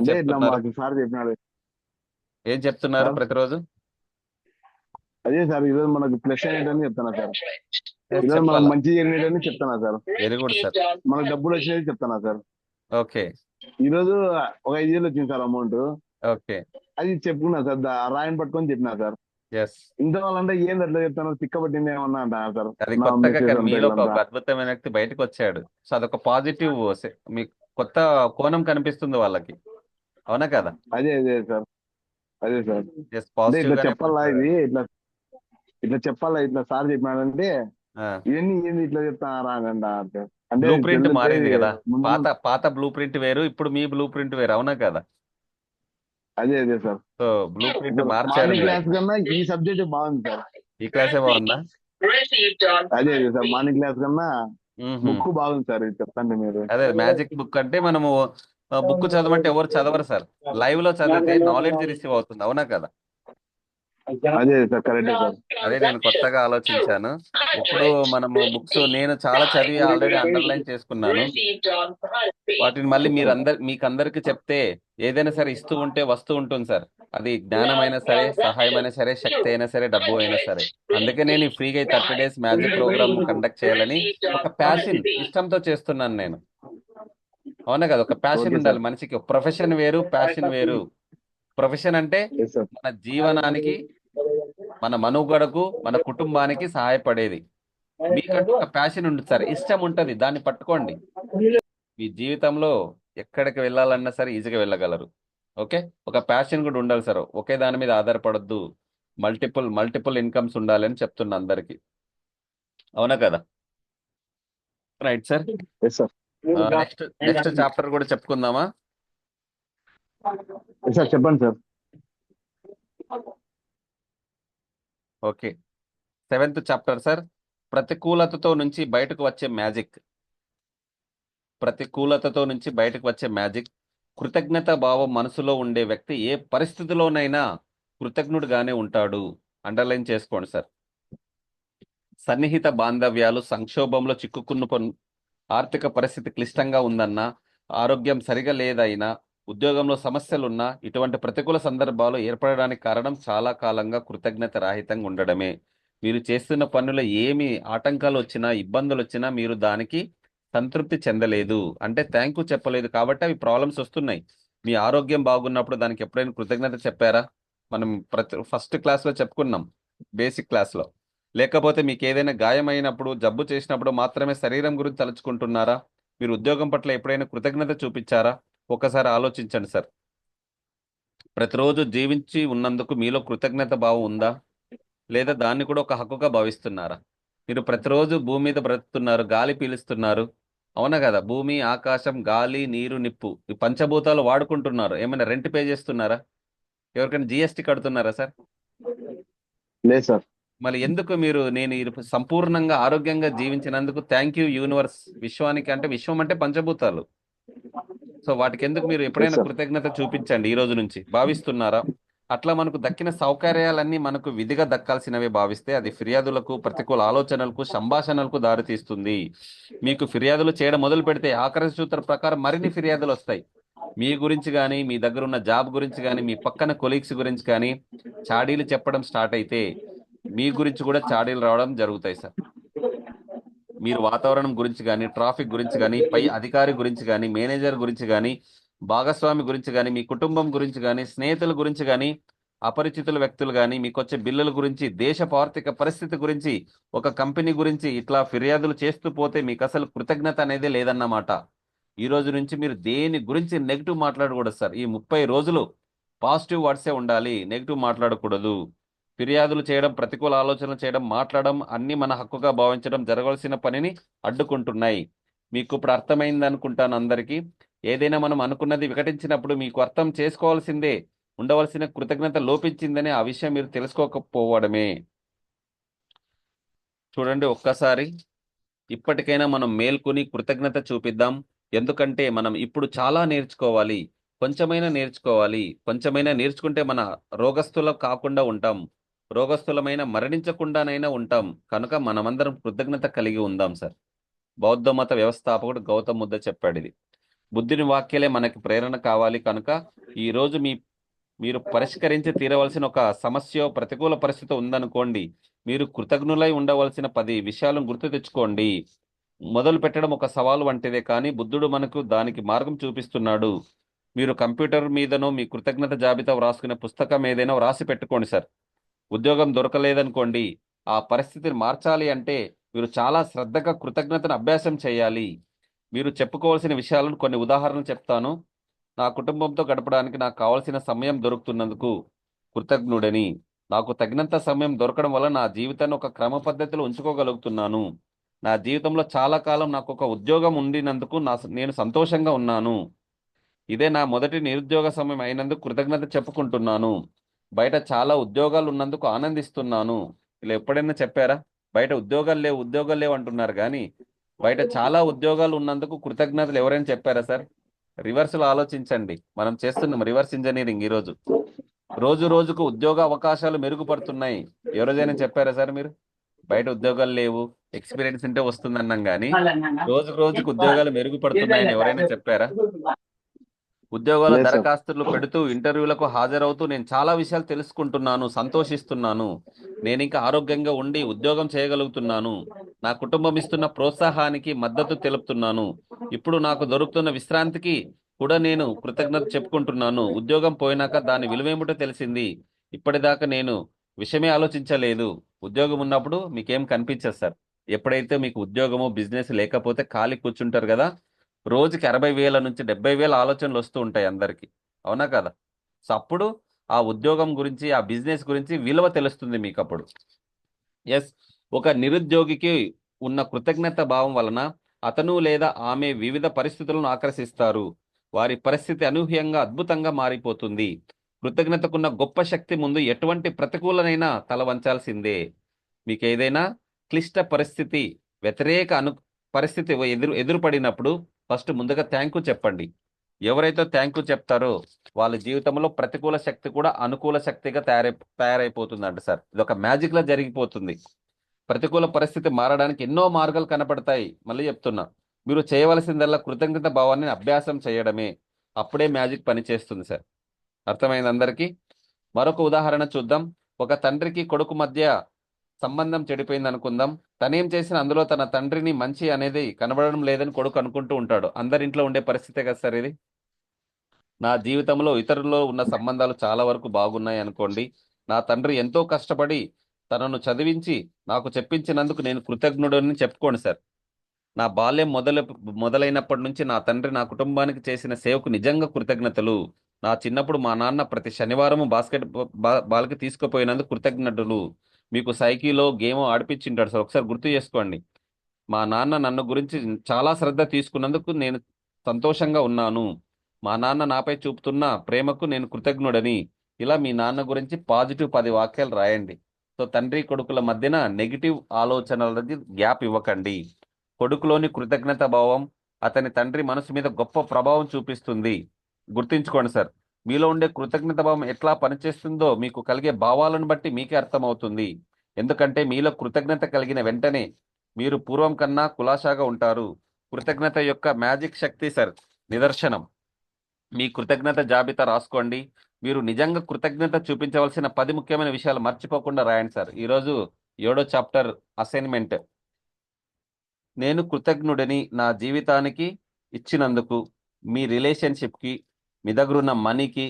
అంటే ఇట్లా చెప్తున్నారు? మాకు సార్ చెప్పినాడు. ఏం చెప్తున్నారు సార్ ప్రతిరోజు? అదే సార్ ఈరోజు మనకు ప్లస్ అయినట్టు చెప్తాను సార్. ఈరోజు మనకు చెప్పాలా? మంచి జరిగినట్టు చెప్తాను సార్. Very good sir. మనకు డబ్బులు వచ్చినట్టు చెప్తాను సార్. ఓకే. ఈ రోజు ఒక 5,000 వచ్చింది సార్ అమౌంట్. ఓకే. అది చెప్పుకున్నా సార్. రాయని పట్టుకొని చెప్పినా సార్. ఎస్. ఇంత వాళ్ళంటే ఏంది అట్లా చెప్తాను, తిక్క పట్టింది ఏమన్నా అంటున్నారు సార్. అది నా కొత్తగా మెసేజ్ కానీ అంతా మీలో ఇల్లంతా. ఒక అద్భుతమైన వ్యక్తి బయటకు వచ్చాడు. సో అదొక పాజిటివ్. మీకు కొత్త కోణం కనిపిస్తుంది వాళ్ళకి. అవునా కదా? అదే సార్. అదే సార్. ఎస్, అంటే పాజిటివ్ ఇట్లా గానే చెప్పాలా, మాట్లాడారు. ఇది ఇట్లా ఇట్లా చెప్పాలా, ఇట్లా సార్ చెప్పినాడంటే ఆ. ఇవన్నీ ఏంది ఇట్లా చెప్తారా అని అంటే అంటే బ్లూ ప్రింట్ తెలితే మారింది కదా. ముందు పాత ముందు. పాత బ్లూ ప్రింట్ వేరు, ఇప్పుడు మీ బ్లూ ప్రింట్ వేరు. అవునా కదా? అదే సార్. సో బ్లూ ప్రింట్ ఇప్పుడు మార్చారు మార్నింగ్ మీరు. క్లాస్ కన్నా ఈ సబ్జెక్ట్ బాగుంది సార్. ఈ క్లాసే బాగుందా? అదే సార్, మార్నింగ్ క్లాస్ కన్నా మ్మ్హ. బుక్ బాగుంది సార్. ఇది చెప్పండి మీరు. అదే మ్యాజిక్ బుక్ అంటే మనము బుక్ చదవమంటే ఎవరు చదవరు సార్. లైవ్ లో చదివితే నాలెడ్జ్ రిసీవ్ అవుతుంది. అవునా కదా? అదే సార్, కరెక్ట్ సార్. అదే నేను కొత్తగా ఆలోచించాను. ఇప్పుడు మనము బుక్స్ నేను చాలా చదివి ఆల్రెడీ అండర్లైన్ చేసుకున్నాను. వాటిని మళ్ళీ మీకు అందరికి చెప్తే ఏదైనా సరే ఇస్తూ ఉంటే వస్తూ ఉంటుంది సార్. అది జ్ఞానమైనా సరే, సహాయమైనా సరే, శక్తి అయినా సరే, డబ్బు అయినా సరే. అందుకే నేను ఈ ఫ్రీగా 30 days మ్యాజిక్ ప్రోగ్రామ్ కండక్ట్ చేయాలని ఒక ప్యాషన్, ఇష్టంతో చేస్తున్నాను నేను. అవునా కదా? ఒక ప్యాషన్ ఓకే ఉండాలి సార్. మనిషికి. ప్రొఫెషన్ వేరు, ప్యాషన్ వేరు. ప్రొఫెషన్ అంటే ఎస్ సార్. మన జీవనానికి, మన మనుగడకు, మన కుటుంబానికి సహాయపడేది. మీకంటూ ఒక ప్యాషన్ ఉంటుంది సార్, ఇష్టం ఉంటుంది, దాన్ని పట్టుకోండి. మీ జీవితంలో ఎక్కడికి వెళ్ళాలన్నా సరే ఈజీగా వెళ్ళగలరు. ఓకే. ఒక ప్యాషన్ కూడా ఉండాలి సార్. ఒకే దాని మీద ఆధారపడద్దు. మల్టిపుల్ మల్టిపుల్ ఇన్కమ్స్ ఉండాలని చెప్తున్నా అందరికి. అవునా కదా? Right sir. Yes sir. Next next chapter కూడా చెప్పుకుందామా? ఎస్ సార్, చెప్పండి sir. Okay. 7th chapter sir. ప్రతికూలతతో నుంచి బయటకు వచ్చే మ్యాజిక్. ప్రతికూలతతో నుంచి బయటకు వచ్చే మ్యాజిక్. కృతజ్ఞత భావం మనసులో ఉండే వ్యక్తి ఏ పరిస్థితిలోనైనా కృతజ్ఞుడుగానే ఉంటాడు. అండర్లైన్ చేసుకోండి సార్. సన్నిహిత బాంధవ్యాలు సంక్షోభంలో ఆర్థిక పరిస్థితి క్లిష్టంగా ఉందన్నా, ఆరోగ్యం సరిగా లేదైనా, ఉద్యోగంలో సమస్యలున్నా, ఇటువంటి ప్రతికూల సందర్భాలు ఏర్పడడానికి కారణం చాలా కాలంగా కృతజ్ఞత రాహితంగా ఉండడమే. మీరు చేస్తున్న పనులు ఏమి ఆటంకాలు వచ్చినా, ఇబ్బందులు వచ్చినా మీరు దానికి సంతృప్తి చెందలేదు, అంటే థ్యాంక్ యూ చెప్పలేదు, కాబట్టి అవి ప్రాబ్లమ్స్ వస్తున్నాయి. మీ ఆరోగ్యం బాగున్నప్పుడు దానికి ఎప్పుడైనా కృతజ్ఞత చెప్పారా? మనం ఫస్ట్ క్లాస్లో చెప్పుకున్నాం, బేసిక్ క్లాస్లో. లేకపోతే మీకు ఏదైనా గాయమైనప్పుడు, జబ్బు చేసినప్పుడు మాత్రమే శరీరం గురించి తలుచుకుంటున్నారా? మీరు ఉద్యోగం పట్ల ఎప్పుడైనా కృతజ్ఞత చూపించారా? ఒకసారి ఆలోచించండి సార్. ప్రతిరోజు జీవించి ఉన్నందుకు మీలో కృతజ్ఞత భావం ఉందా? లేదా దాన్ని కూడా ఒక హక్కుగా భావిస్తున్నారా? మీరు ప్రతిరోజు భూమి మీద బ్రతుకుతున్నారు, గాలి పీలుస్తున్నారు. అవునా కదా? భూమి, ఆకాశం, గాలి, నీరు, నిప్పు, ఈ పంచభూతాలు వాడుకుంటున్నారు. ఏమైనా రెంట్ పే చేస్తున్నారా? ఎవరికైనా జిఎస్టీ కడుతున్నారా సార్? లేదు సార్. మరి ఎందుకు మీరు నేను సంపూర్ణంగా ఆరోగ్యంగా జీవించినందుకు థ్యాంక్ యూ యూనివర్స్, విశ్వానికి, అంటే విశ్వం అంటే పంచభూతాలు. సో వాటికి ఎందుకు మీరు ఎస్ ఎప్పుడైనా సార్. కృతజ్ఞత చూపించండి ఈ రోజు నుంచి. భావిస్తున్నారా? అట్లా మనకు దక్కిన సౌకర్యాలన్నీ మనకు విధిగా దక్కాల్సినవి భావిస్తే అది ఫిర్యాదులకు, ప్రతికూల ఆలోచనలకు, సంభాషణలకు దారితీస్తుంది. మీకు ఫిర్యాదులు చేయడం మొదలు పెడితే ఆఖరి సూత్ర ప్రకారం మరిన్ని ఫిర్యాదులు వస్తాయి. మీ గురించి కానీ, మీ దగ్గర ఉన్న జాబ్ గురించి కానీ, మీ పక్కన కొలీగ్స్ గురించి కానీ చాడీలు చెప్పడం స్టార్ట్ అయితే మీ గురించి కూడా చాడీలు రావడం జరుగుతాయి సార్. మీరు వాతావరణం గురించి కానీ, ట్రాఫిక్ గురించి కానీ, పై అధికారి గురించి కానీ, మేనేజర్ గురించి కానీ, భాగస్వామి గురించి కానీ, మీ కుటుంబం గురించి కానీ, స్నేహితుల గురించి కానీ, అపరిచితుల వ్యక్తులు కానీ, మీకు వచ్చే బిల్లుల గురించి, దేశపు ఆర్థిక పరిస్థితి గురించి, ఒక కంపెనీ గురించి ఇట్లా ఫిర్యాదులు చేస్తూ పోతే మీకు అసలు కృతజ్ఞత అనేది లేదన్నమాట. ఈ రోజు నుంచి మీరు దేని గురించి నెగిటివ్ మాట్లాడకూడదు సార్. ఈ 30 రోజులు పాజిటివ్ వర్డ్సే ఉండాలి, నెగిటివ్ మాట్లాడకూడదు. ఫిర్యాదులు చేయడం, ప్రతికూల ఆలోచనలు చేయడం, మాట్లాడడం అన్ని మన హక్కుగా భావించడం జరగవలసిన పనిని అడ్డుకుంటున్నాయి. మీకు ఇప్పుడు అర్థమైంది అనుకుంటాను అందరికీ. ఏదైనా మనం అనుకున్నది వికటించినప్పుడు మీకు అర్థం చేసుకోవాల్సిందే, ఉండవలసిన కృతజ్ఞత లోపించిందని ఆ విషయం మీరు తెలుసుకోకపోవడమే. చూడండి ఒక్కసారి, ఇప్పటికైనా మనం మేల్కొని కృతజ్ఞత చూపిద్దాం. ఎందుకంటే మనం ఇప్పుడు చాలా నేర్చుకోవాలి. కొంచెమైనా నేర్చుకోవాలి. కొంచెమైనా నేర్చుకుంటే మన రోగస్తులం కాకుండా ఉంటాం. రోగస్తులమైన మరణించకుండానైనా ఉంటాం. కనుక మనమందరం కృతజ్ఞత కలిగి ఉందాం సార్. బౌద్ధ మత వ్యవస్థాపకుడు గౌతమ్ బుద్ధ చెప్పాడు ఇది. బుద్ధుని వాక్యాలే మనకి ప్రేరణ కావాలి కనుక ఈ రోజు మీరు పరిష్కరించి తీరవలసిన ఒక సమస్య ప్రతికూల పరిస్థితి ఉందనుకోండి, మీరు కృతజ్ఞులై ఉండవలసిన 10 విషయాలను గుర్తు తెచ్చుకోండి. మొదలు పెట్టడం ఒక సవాలు వంటిదే, కానీ బుద్ధుడు మనకు దానికి మార్గం చూపిస్తున్నాడు. మీరు కంప్యూటర్ మీదనో మీ కృతజ్ఞత జాబితా వ్రాసుకునే పుస్తకం ఏదైనా వ్రాసి పెట్టుకోండి సార్. ఉద్యోగం దొరకలేదనుకోండి, ఆ పరిస్థితిని మార్చాలి అంటే మీరు చాలా శ్రద్ధగా కృతజ్ఞతను అభ్యాసం చేయాలి. మీరు చెప్పుకోవాల్సిన విషయాలను కొన్ని ఉదాహరణలు చెప్తాను. నా కుటుంబంతో గడపడానికి నాకు కావలసిన సమయం దొరుకుతున్నందుకు కృతజ్ఞుడని. నాకు తగినంత సమయం దొరకడం వల్ల నా జీవితాన్ని ఒక క్రమ పద్ధతిలో ఉంచుకోగలుగుతున్నాను. నా జీవితంలో చాలా కాలం నాకు ఒక ఉద్యోగం ఉండినందుకు నేను సంతోషంగా ఉన్నాను. ఇదే నా మొదటి నిరుద్యోగ సమయం అయినందుకు కృతజ్ఞత చెప్పుకుంటున్నాను. బయట చాలా ఉద్యోగాలు ఉన్నందుకు ఆనందిస్తున్నాను. ఇలా ఎప్పుడైనా చెప్పారా? బయట ఉద్యోగాలు లేవు అంటున్నారు కానీ బయట చాలా ఉద్యోగాలు ఉన్నందుకు కృతజ్ఞతలు ఎవరైనా చెప్పారా సార్? రివర్స్లో ఆలోచించండి. మనం చేస్తున్నాం రివర్స్ ఇంజనీరింగ్ ఈరోజు. రోజు రోజుకు ఉద్యోగ అవకాశాలు మెరుగుపడుతున్నాయి. ఏ రోజైనా చెప్పారా సార్ మీరు? బయట ఉద్యోగాలు లేవు, ఎక్స్పీరియన్స్ ఉంటే వస్తుందన్నాం కానీ రోజు రోజుకు ఉద్యోగాలు మెరుగుపడుతున్నాయని ఎవరైనా చెప్పారా? ఉద్యోగాల లేదు సార్. దరఖాస్తులు పెడుతూ ఇంటర్వ్యూలకు హాజరవుతూ నేను చాలా విషయాలు తెలుసుకుంటున్నాను, సంతోషిస్తున్నాను. నేను ఇంకా ఆరోగ్యంగా ఉండి ఉద్యోగం చేయగలుగుతున్నాను. నా కుటుంబం ఇస్తున్న ప్రోత్సాహానికి మద్దతు తెలుపుతున్నాను. ఇప్పుడు నాకు దొరుకుతున్న విశ్రాంతికి కూడా నేను కృతజ్ఞత చెప్పుకుంటున్నాను. ఉద్యోగం పోయినాక దాని విలువేమిటో తెలిసింది. ఇప్పటిదాకా నేను విషయమే ఆలోచించలేదు. ఉద్యోగం ఉన్నప్పుడు మీకేం కనిపించదు సార్. ఎప్పుడైతే మీకు ఉద్యోగము బిజినెస్ లేకపోతే ఖాళీ కూర్చుంటారు కదా, రోజుకి 60,000 నుంచి 70,000 ఆలోచనలు వస్తూ ఉంటాయి అందరికి. అవునా కదా? సో అప్పుడు ఆ ఉద్యోగం గురించి, ఆ బిజినెస్ గురించి విలువ తెలుస్తుంది మీకు అప్పుడు. ఎస్, ఒక నిరుద్యోగికి ఉన్న కృతజ్ఞత భావం వలన అతను లేదా ఆమె వివిధ పరిస్థితులను ఆకర్షిస్తారు. వారి పరిస్థితి అనూహ్యంగా అద్భుతంగా మారిపోతుంది. కృతజ్ఞతకున్న గొప్ప శక్తి ముందు ఎటువంటి ప్రతికూలనైనా తల వంచాల్సిందే. మీకు ఏదైనా క్లిష్ట పరిస్థితి, వ్యతిరేక పరిస్థితి ఎదురుపడినప్పుడు ఫస్ట్ ముందుగా థ్యాంక్ యూ చెప్పండి. ఎవరైతే థ్యాంక్ యూ చెప్తారో వాళ్ళ జీవితంలో ప్రతికూల శక్తి కూడా అనుకూల శక్తిగా తయారైపోతుందంట సార్. ఇది ఒక మ్యాజిక్ లా జరిగిపోతుంది. ప్రతికూల పరిస్థితి మారడానికి ఎన్నో మార్గాలు కనపడతాయి. మళ్ళీ చెప్తున్నా, మీరు చేయవలసిందల్లా కృతజ్ఞత భావాన్ని అభ్యాసం చేయడమే. అప్పుడే మ్యాజిక్ పనిచేస్తుంది సార్. అర్థమైంది అందరికీ? మరొక ఉదాహరణ చూద్దాం. ఒక తండ్రికి కొడుకు మధ్య సంబంధం చెడిపోయింది అనుకుందాం. తనేం చేసినా అందులో తన తండ్రిని మంచి అనేది కనబడడం లేదని కొడుకు అనుకుంటూ ఉంటాడు. అందరింట్లో ఉండే పరిస్థితే కదా సార్ ఇది. నా జీవితంలో ఇతరుల్లో ఉన్న సంబంధాలు చాలా వరకు బాగున్నాయి అనుకోండి. నా తండ్రి ఎంతో కష్టపడి తనను చదివించి నాకు చెప్పించినందుకు నేను కృతజ్ఞుడని చెప్పుకోండి సార్. నా బాల్యం మొదలైనప్పటి నుంచి నా తండ్రి నా కుటుంబానికి చేసిన సేవకు నిజంగా కృతజ్ఞతలు. నా చిన్నప్పుడు మా నాన్న ప్రతి శనివారం బాల్కి తీసుకుపోయినందుకు కృతజ్ఞతలు. మీకు సైకిలో గేమో ఆడిపించింటాడు సార్, ఒకసారి గుర్తు చేసుకోండి. మా నాన్న నన్ను గురించి చాలా శ్రద్ధ తీసుకున్నందుకు నేను సంతోషంగా ఉన్నాను. మా నాన్న నాపై చూపుతున్న ప్రేమకు నేను కృతజ్ఞుడని. ఇలా మీ నాన్న గురించి పాజిటివ్ 10 వాక్యాలు రాయండి. సో తండ్రి కొడుకుల మధ్యన నెగిటివ్ ఆలోచనలది గ్యాప్ ఇవ్వకండి. కొడుకులోని కృతజ్ఞత భావం అతని తండ్రి మనసు మీద గొప్ప ప్రభావం చూపిస్తుంది. గుర్తుంచుకోండి సార్. మీలో ఉండే కృతజ్ఞత భావం ఎట్లా పనిచేస్తుందో మీకు కలిగే భావాలను బట్టి మీకే అర్థమవుతుంది. ఎందుకంటే మీలో కృతజ్ఞత కలిగిన వెంటనే మీరు పూర్వం కన్నా కులాసాగా ఉంటారు. కృతజ్ఞత యొక్క మ్యాజిక్ శక్తి సార్ నిదర్శనం. మీ కృతజ్ఞత జాబితా రాసుకోండి. మీరు నిజంగా కృతజ్ఞత చూపించవలసిన 10 ముఖ్యమైన విషయాలు మర్చిపోకుండా రాయండి సార్. ఈరోజు 7వ చాప్టర్ అసైన్మెంట్. నేను కృతజ్ఞుడిని నా జీవితానికి ఇచ్చినందుకు, మీ రిలేషన్షిప్కి, మీ దగ్గరున్న మనీకి,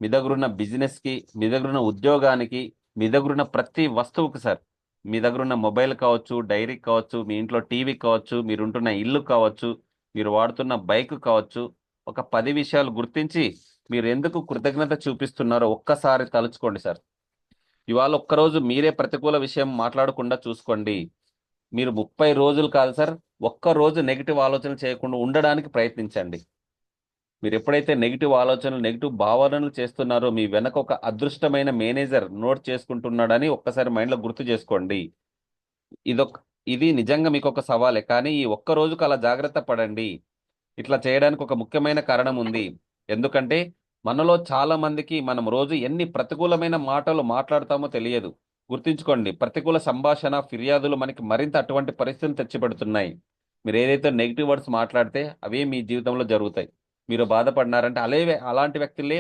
మీ దగ్గరున్న బిజినెస్కి, మీ దగ్గరున్న ఉద్యోగానికి, మీ దగ్గరున్న ప్రతి వస్తువుకి సార్. మీ దగ్గరున్న మొబైల్ కావచ్చు, డైరీ కావచ్చు, మీ ఇంట్లో టీవీ కావచ్చు, మీరుంటున్న ఇల్లు కావచ్చు, మీరు వాడుతున్న బైక్ కావచ్చు. ఒక 10 విషయాలు గుర్తించి మీరు ఎందుకు కృతజ్ఞత చూపిస్తున్నారో ఒక్కసారి తలుచుకోండి సార్. ఇవాళ ఒక్కరోజు మీరే ప్రతికూల విషయం మాట్లాడకుండా చూసుకోండి. మీరు 30 రోజులు కాదు సార్, ఒక్క రోజు నెగిటివ్ ఆలోచనలు చేయకుండా ఉండడానికి ప్రయత్నించండి. మీరు ఎప్పుడైతే నెగిటివ్ ఆలోచనలు, నెగిటివ్ భావనలు చేస్తున్నారో మీ వెనక ఒక అదృష్టమైన మేనేజర్ నోట్ చేసుకుంటున్నాడని ఒక్కసారి మైండ్లో గుర్తు చేసుకోండి. ఇది నిజంగా మీకు ఒక సవాలే, కానీ ఈ ఒక్క రోజుకు అలా జాగ్రత్త పడండి. ఇట్లా చేయడానికి ఒక ముఖ్యమైన కారణం ఉంది. ఎందుకంటే మనలో చాలా మందికి మనం రోజు ఎన్ని ప్రతికూలమైన మాటలు మాట్లాడతామో తెలియదు. గుర్తుంచుకోండి, ప్రతికూల సంభాషణ, ఫిర్యాదులు మనకి మరింత అటువంటి పరిస్థితులు తెచ్చిపెడుతున్నాయి. మీరు ఏదైతే నెగిటివ్ వర్డ్స్ మాట్లాడితే అవే మీ జీవితంలో జరుగుతాయి. మీరు బాధపడినారంటే అలాంటి వ్యక్తులే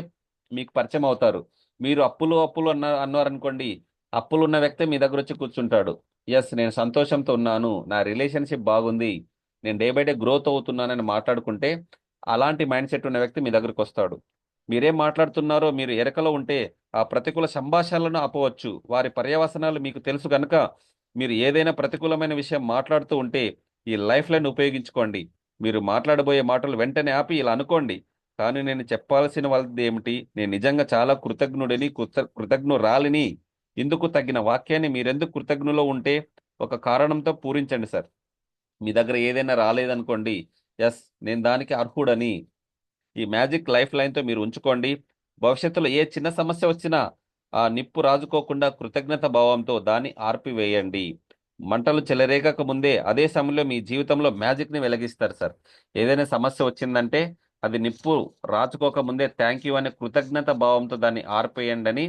మీకు పరిచయం అవుతారు. మీరు అప్పులు అన్నారనుకోండి, అప్పులు ఉన్న వ్యక్తి మీ దగ్గర వచ్చి కూర్చుంటాడు. ఎస్, నేను సంతోషంతో ఉన్నాను, నా రిలేషన్షిప్ బాగుంది, నేను డే బై డే గ్రోత్ అవుతున్నానని మాట్లాడుకుంటే అలాంటి మైండ్ సెట్ ఉన్న వ్యక్తి మీ దగ్గరకు వస్తాడు. మీరేం మాట్లాడుతున్నారో మీరు ఎరకలో ఉంటే ఆ ప్రతికూల సంభాషణలను ఆపవచ్చు. వారి పర్యవసనాలు మీకు తెలుసు కనుక మీరు ఏదైనా ప్రతికూలమైన విషయం మాట్లాడుతూ ఉంటే ఈ లైఫ్ లైన్ ఉపయోగించుకోండి. మీరు మాట్లాడబోయే మాటలు వెంటనే ఆపి ఇలా అనుకోండి, కానీ నేను చెప్పాల్సిన వాళ్ళది ఏమిటి, నేను నిజంగా చాలా కృతజ్ఞుడిని, కృతజ్ఞురాలిని. ఇందుకు తగిన వాక్యాన్ని మీరెందుకు కృతజ్ఞులో ఉంటే ఒక కారణంతో పూరించండి సార్. మీ దగ్గర ఏదైనా రాలేదనుకోండి, ఎస్ నేను దానికి అర్హుడని ఈ మ్యాజిక్ లైఫ్ లైన్తో మీరు ఉంచుకోండి. భవిష్యత్తులో ఏ చిన్న సమస్య వచ్చినా ఆ నిప్పు రాజుకోకుండా కృతజ్ఞత భావంతో దాన్ని ఆర్పివేయండి. మంటలు చెలరేగక ముందే అదే సమయంలో మీ జీవితంలో మ్యాజిక్ని వెలిగిస్తారు సార్. ఏదైనా సమస్య వచ్చిందంటే అది నిప్పు రాచుకోక ముందే థ్యాంక్ యూ అనే కృతజ్ఞత భావంతో దాన్ని ఆర్పేయండి అని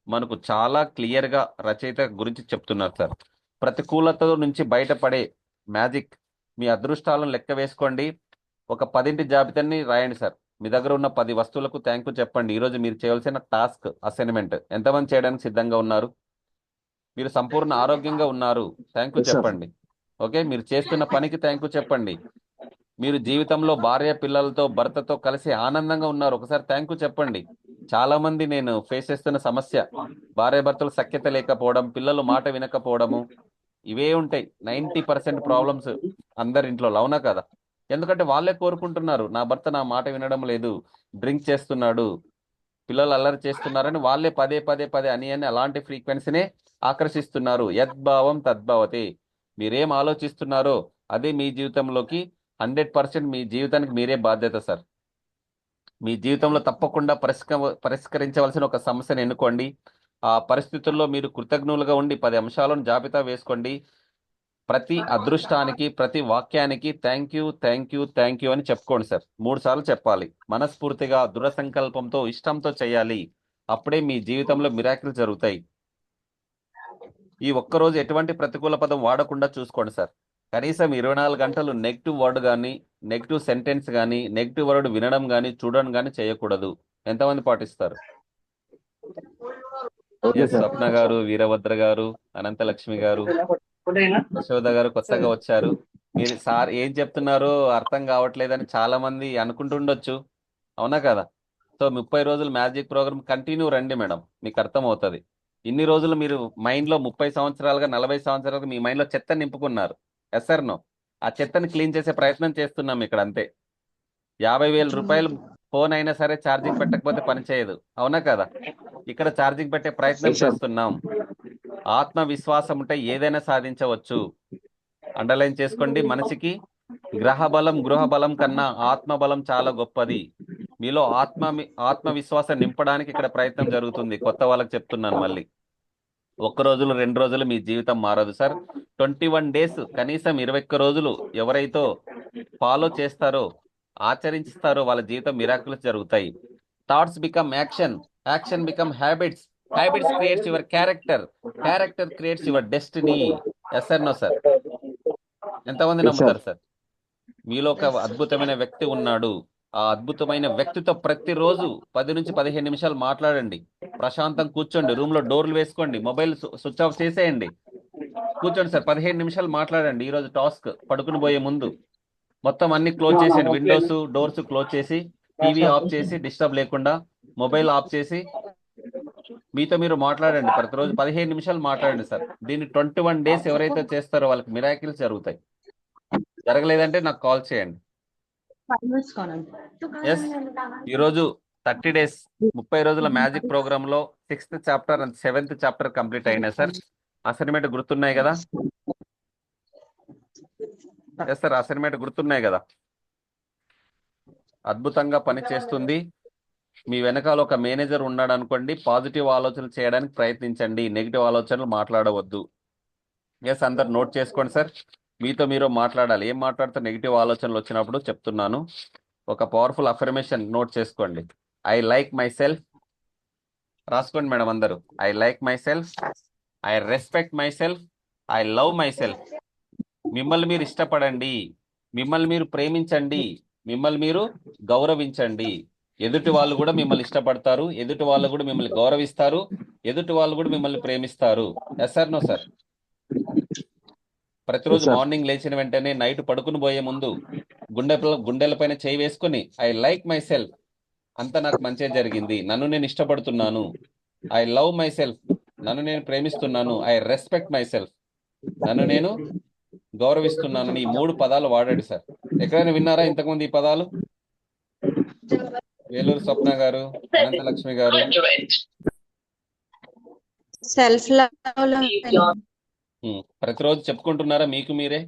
మనకు చాలా క్లియర్గా రచయిత గురించి చెప్తున్నారు సార్. ప్రతికూలత నుంచి బయటపడే మ్యాజిక్, మీ అదృష్టాలను లెక్క వేసుకోండి. ఒక 10 జాబితాని రాయండి సార్. మీ దగ్గర ఉన్న 10 వస్తువులకు థ్యాంక్ యూ చెప్పండి. ఈరోజు మీరు చేయాల్సిన టాస్క్ అసైన్మెంట్ ఎంతమంది చేయడానికి సిద్ధంగా ఉన్నారు? మీరు సంపూర్ణ ఆరోగ్యంగా ఉన్నారు, థ్యాంక్ యూ ఎస్ సార్. చెప్పండి. ఓకే, మీరు చేస్తున్న పనికి థ్యాంక్ యూ చెప్పండి. మీరు జీవితంలో భార్య పిల్లలతో భర్తతో కలిసి ఆనందంగా ఉన్నారు, ఒకసారి థ్యాంక్ యూ చెప్పండి. చాలా మంది నేను ఫేస్ చేస్తున్న సమస్య భార్య భర్తలు సఖ్యత లేకపోవడం, పిల్లలు మాట వినకపోవడము, ఇవే ఉంటాయి. 90% ప్రాబ్లమ్స్ అందరి ఇంట్లో, అవునా కదా? ఎందుకంటే వాళ్ళే కోరుకుంటున్నారు, నా భర్త నా మాట వినడం లేదు, డ్రింక్ చేస్తున్నాడు, పిల్లలు అల్లరి చేస్తున్నారని వాళ్ళే పదే పదే పదే అని అలాంటి ఫ్రీక్వెన్సీనే ఆకర్షిస్తున్నారు. యద్భావం తద్భవతి. మీరేం ఆలోచిస్తున్నారో అదే మీ జీవితంలోకి 100% మీ జీవితానికి మీరే బాధ్యత సార్. మీ జీవితంలో తప్పకుండా పరిష్కరించవలసిన ఒక సమస్యను ఎన్నుకోండి. ఆ పరిస్థితుల్లో మీరు కృతజ్ఞులుగా ఉండి 10 అంశాలను జాబితా వేసుకోండి. ప్రతి అదృష్టానికి, ప్రతి వాక్యానికి thank you, thank you, thank you అని చెప్పుకోండి సార్. 3 సార్లు చెప్పాలి. మనస్ఫూర్తిగా, దృఢ సంకల్పంతో, ఇష్టంతో చేయాలి. అప్పుడే మీ జీవితంలో మిరాకిల్ జరుగుతాయి. ఈ ఒక్కరోజు ఎటువంటి ప్రతికూల పదం వాడకుండా చూసుకోండి సార్. కనీసం 24 గంటలు నెగిటివ్ వర్డ్ కానీ, నెగిటివ్ సెంటెన్స్ కానీ, నెగిటివ్ వర్డ్ వినడం కానీ, చూడడం కానీ చేయకూడదు. ఎంతమంది పాటిస్తారు? Okay yes, sir. స్వప్న గారు, వీరభద్ర గారు, అనంతలక్ష్మి గారు, యశోద గారు కొత్తగా వచ్చారు. మీరు సార్ ఏం చెప్తున్నారో అర్థం కావట్లేదని చాలా మంది అనుకుంటుండొచ్చు, అవునా కదా? సో 30 రోజులు మ్యాజిక్ ప్రోగ్రామ్ కంటిన్యూ రండి మేడం, మీకు అర్థం అవుతుంది. ఇన్ని రోజులు మీరు మైండ్లో 30 సంవత్సరాలుగా, 40 సంవత్సరాలుగా మీ మైండ్లో చెత్త నింపుకున్నారు. Yes sir no? ఆ చెత్తని క్లీన్ చేసే ప్రయత్నం చేస్తున్నాం ఇక్కడ, అంతే. 50,000 రూపాయలు ఫోన్ అయినా సరే ఛార్జింగ్ పెట్టకపోతే పని చేయదు, అవునా కదా? ఇక్కడ ఛార్జింగ్ పెట్టే ప్రయత్నం ఎస్ సార్. చేస్తున్నాం. ఆత్మవిశ్వాసం ఉంటే ఏదైనా సాధించవచ్చు. అండర్లైన్ చేసుకోండి. మనిషికి గృహ బలం కన్నా ఆత్మబలం చాలా గొప్పది. మీలో ఆత్మవిశ్వాసం నింపడానికి ఇక్కడ ప్రయత్నం జరుగుతుంది. కొత్త వాళ్ళకి చెప్తున్నాను మళ్ళీ. 1 రోజులు 2 రోజులు మీ జీవితం మారదు సార్. 21 డేస్, కనీసం 21 రోజులు ఎవరైతే ఫాలో చేస్తారో, ఆచరిస్తారో వాళ్ళ జీవితం మిరాకిల్స్ జరుగుతాయి. Thoughts become action, action become habits, habits creates your character, character creates your destiny. Yes sir no sir? ఎంతమంది ఎస్ సార్. నమ్ముతారు సార్? మీలో ఒక అద్భుతమైన వ్యక్తి ఉన్నాడు. ఆ అద్భుతమైన వ్యక్తితో ప్రతిరోజు 10 నుంచి 15 నిమిషాలు మాట్లాడండి. ప్రశాంతం కూర్చోండి, రూమ్ లో డోర్లు వేసుకోండి, మొబైల్ స్విచ్ ఆఫ్ చేసేయండి, కూర్చోండి సార్. 15 నిమిషాలు మాట్లాడండి. ఈ రోజు టాస్క్ పడుకుని పోయే ముందు మొత్తం అన్ని క్లోజ్ చేసేయండి. విండోస్ డోర్స్ క్లోజ్ చేసి, టీవీ ఆఫ్ చేసి, డిస్టర్బ్ లేకుండా మొబైల్ ఆఫ్ చేసి మీతో మీరు మాట్లాడండి. ప్రతిరోజు 15 నిమిషాలు మాట్లాడండి సార్. దీన్ని 21 డేస్ ఎవరైతే చేస్తారో వాళ్ళకి మిరాకిల్స్ జరుగుతాయి. జరగలేదంటే నాకు కాల్ చేయండి. ఎస్, ఈరోజు 30 డేస్, 30 రోజుల మ్యాజిక్ ప్రోగ్రామ్ లో 6th chapter and 7th chapter complete అయినాయి సార్. అసైన్మెంట్ గుర్తున్నాయి కదా? ఎస్ సార్, అసైన్మెంట్ గుర్తున్నాయి కదా? అద్భుతంగా పని చేస్తుంది. మీ వెనకాల ఒక మేనేజర్ ఉన్నాడు అనుకోండి, పాజిటివ్ ఆలోచనలు చేయడానికి ప్రయత్నించండి, నెగిటివ్ ఆలోచనలు మాట్లాడవద్దు. ఎస్, అందరు నోట్ చేసుకోండి సార్. మీతో మీరు మాట్లాడాలి. ఏం మాట్లాడితే నెగిటివ్ ఆలోచనలు వచ్చినప్పుడు చెప్తున్నాను. ఒక పవర్ఫుల్ అఫర్మేషన్ నోట్ చేసుకోండి. I like my self. రాసుకోండి మేడం అందరూ. I like my self, I respect my self, I love my self. మిమ్మల్ని మీరు ఇష్టపడండి, మిమ్మల్ని మీరు ప్రేమించండి, మిమ్మల్ని మీరు గౌరవించండి. ఎదుటి వాళ్ళు కూడా మిమ్మల్ని ఇష్టపడతారు, ఎదుటి వాళ్ళు కూడా మిమ్మల్ని గౌరవిస్తారు, ఎదుటి వాళ్ళు కూడా మిమ్మల్ని ప్రేమిస్తారు. Yes sir no sir? ప్రతిరోజు సార్ మార్నింగ్ లేచిన వెంటనే నైట్ పడుకుని పోయే ముందు గుండెలపైన చేయి వేసుకొని ఐ లైక్ మై సెల్ఫ్, అంత నాకు మంచిగా జరిగింది, నన్ను నేను ఇష్టపడుతున్నాను, ఐ లవ్ మై సెల్ఫ్, నన్ను నేను ప్రేమిస్తున్నాను, ఐ రెస్పెక్ట్ మై సెల్ఫ్, నన్ను నేను గౌరవిస్తున్నాను, ఈ 3 పదాలు వాడాడు సార్. ఎక్కడైనా విన్నారా ఇంతకుముందు ఈ పదాలు? వేలూరు స్వప్న గారు, అనంతలక్ష్మి గారు. Self love. ప్రతిరోజు చెప్పుకుంటున్నారా మీకు మీరే?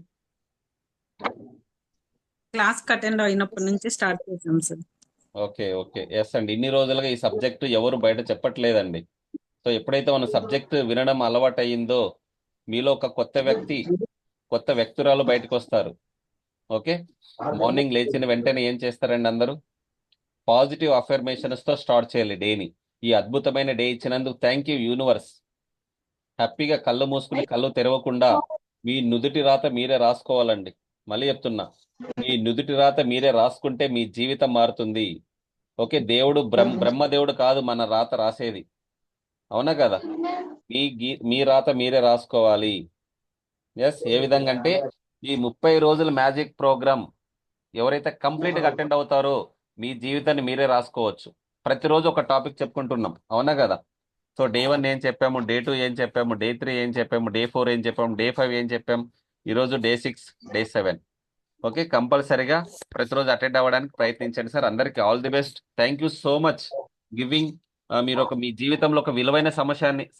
క్లాస్ అటెండ్ అయినప్పటి నుంచి స్టార్ట్ చేసాం సార్. ఓకే ఓకే, ఎస్ అండి. ఇన్ని రోజులుగా ఈ సబ్జెక్ట్ ఎవరు బయట చెప్పట్లేదండి. సో ఎప్పుడైతే మన సబ్జెక్ట్ వినడం అలవాటు అయ్యిందో మీలో ఒక కొత్త వ్యక్తురాలు బయటకు వస్తారు. ఓకే, మార్నింగ్ లేచిన వెంటనే ఏం చేస్తారండి అందరూ? పాజిటివ్ అఫర్మేషన్స్ తో స్టార్ట్ చేయాలి డేని. ఈ అద్భుతమైన డే ఇచ్చినందుకు థ్యాంక్ యూ యూనివర్స్. హ్యాపీగా కళ్ళు మూసుకుని కళ్ళు తెరవకుండా మీ నుదుటి రాత మీరే రాసుకోవాలండి. మళ్ళీ చెప్తున్నా, మీ నుదుటి రాత మీరే రాసుకుంటే మీ జీవితం మారుతుంది. ఓకే, దేవుడు బ్రహ్మదేవుడు కాదు మన రాత రాసేది, అవునా కదా? మీ రాత మీరే రాసుకోవాలి. ఎస్, ఏ విధంగా అంటే ఈ 30 రోజుల మ్యాజిక్ ప్రోగ్రామ్ ఎవరైతే కంప్లీట్ గా అటెండ్ అవుతారో మీ జీవితాన్ని మీరే రాసుకోవచ్చు. ప్రతిరోజు ఒక టాపిక్ చెప్పుకుంటున్నాం, అవునా కదా? సో డే 1 ఏం చెప్పాము, డే 2 ఏం చెప్పాము, డే 3 ఏం చెప్పాము, డే 4 ఏం చెప్పాము, డే 5 ఏం చెప్పాము, ఈరోజు డే 6, డే 7. ఓకే, కంపల్సరీగా ప్రతిరోజు అటెండ్ అవ్వడానికి ప్రయత్నించండి సార్. అందరికీ all the best. Thank you so much giving. మీరు మీ జీవితంలో ఒక విలువైన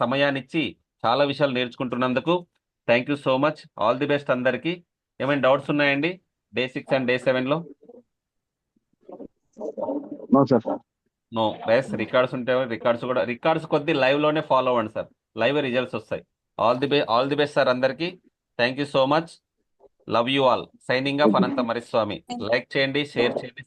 సమయాన్ని ఇచ్చి చాలా విషయాలు నేర్చుకుంటున్నందుకు thank you so much. All the best అందరికీ. ఏమైనా డౌట్స్ ఉన్నాయండి డే 6 అండ్ డే 7 లో? No sir. No. Best records ఉంటే రికార్డ్స్ కొద్ది లైవ్ లోనే ఫాలో అవ్వండి సార్, లైవ్ రిజల్ట్స్ వస్తాయి. ఆల్ ది బెస్ట్ సార్ అందరికీ. Thank you so much. Love you all. Signing off Anantha Mariswamy. Like చేయండి, షేర్ చేయండి.